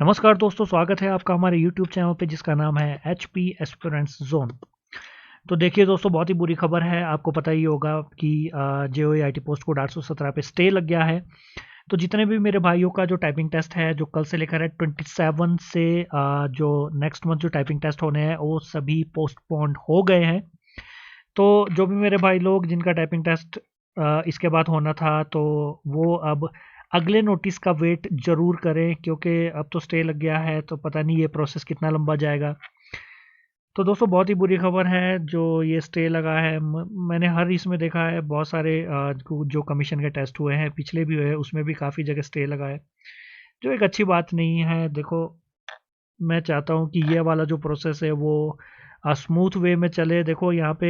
नमस्कार दोस्तों, स्वागत है आपका हमारे YouTube चैनल पे जिसका नाम है HP एस्पिरेंट्स जोन। तो देखिए दोस्तों, बहुत ही बुरी खबर है। आपको पता ही होगा कि जेईई IT पोस्ट कोड 817 पे स्टे लग गया है। तो जितने भी मेरे भाइयों का जो टाइपिंग टेस्ट है, जो कल से लेकर है 27 से जो नेक्स्ट मंथ जो टाइपिंग टेस्ट होने हैं वो सभी पोस्टपोन्ड हो गए हैं। तो जो भी मेरे भाई लोग जिनका टाइपिंग टेस्ट इसके बाद होना था, तो वो अब अगले नोटिस का वेट ज़रूर करें, क्योंकि अब तो स्टे लग गया है तो पता नहीं ये प्रोसेस कितना लंबा जाएगा। तो दोस्तों, बहुत ही बुरी खबर है जो ये स्टे लगा है। मैंने हर इसमें देखा है, बहुत सारे जो कमीशन के टेस्ट हुए हैं, पिछले भी हुए हैं, उसमें भी काफ़ी जगह स्टे लगा है, जो एक अच्छी बात नहीं है। देखो, मैं चाहता हूँ कि ये वाला जो प्रोसेस है वो स्मूथ वे में चले। देखो, यहाँ पे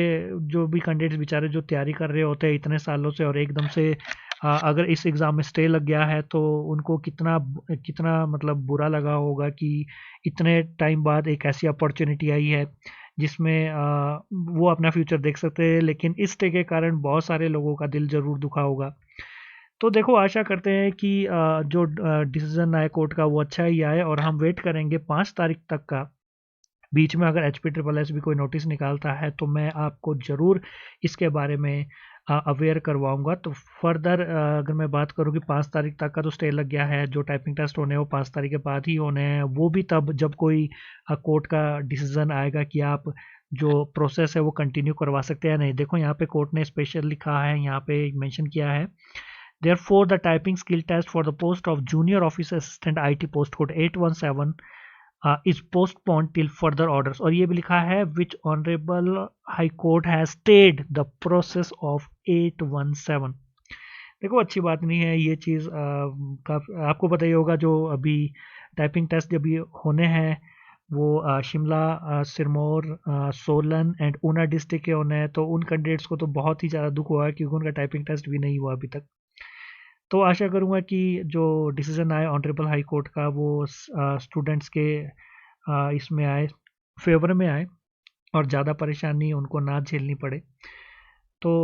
जो भी कैंडिडेट्स बेचारे जो तैयारी कर रहे होते हैं इतने सालों से, और एकदम से अगर इस एग्ज़ाम में स्टे लग गया है तो उनको कितना कितना मतलब बुरा लगा होगा कि इतने टाइम बाद एक ऐसी अपॉर्चुनिटी आई है जिसमें वो अपना फ्यूचर देख सकते हैं, लेकिन इस स्टे के कारण बहुत सारे लोगों का दिल ज़रूर दुखा होगा। तो देखो, आशा करते हैं कि जो डिसीजन आए कोर्ट का वो अच्छा ही आए, और हम वेट करेंगे 5 तारीख तक का। बीच में अगर HP-SSS भी कोई नोटिस निकालता है तो मैं आपको ज़रूर इसके बारे में अवेयर करवाऊंगा। तो फर्दर अगर मैं बात करूँ कि 5 तारीख तक का तो स्टे लग गया है, जो टाइपिंग टेस्ट होने हैं वो 5 तारीख के बाद ही होने हैं, वो भी तब जब कोई कोर्ट का डिसीजन आएगा कि आप जो प्रोसेस है वो कंटिन्यू करवा सकते हैं या नहीं। देखो, यहाँ पे कोर्ट ने स्पेशल लिखा है, यहाँ पे मेंशन किया है, Therefore, the typing skill test for the post of junior office assistant IT post code 817 is postponed till further orders। और ये भी लिखा है which honorable high court has stayed the process of 817। देखो, अच्छी बात नहीं है ये चीज़। आपको पता ही होगा, जो अभी टाइपिंग टेस्ट जब ये होने हैं वो शिमला, सिरमौर, सोलन एंड ऊना डिस्ट्रिक्ट के होने हैं, तो उन कैंडिडेट्स को तो बहुत ही ज़्यादा दुख हुआ है क्योंकि उनका टाइपिंग टेस्ट भी नहीं हुआ अभी तक। तो आशा करूँगा कि जो डिसीजन आए ऑनरेबल हाई कोर्ट का वो स्टूडेंट्स के इसमें आए, फेवर में आए, और ज़्यादा परेशानी उनको ना झेलनी पड़े। तो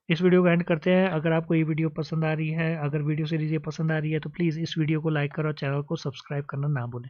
इस वीडियो को एंड करते हैं। अगर आपको ये वीडियो पसंद आ रही है, अगर वीडियो सीरीज ये पसंद आ रही है, तो प्लीज़ इस वीडियो को लाइक करो और चैनल को सब्सक्राइब करना ना भूलें।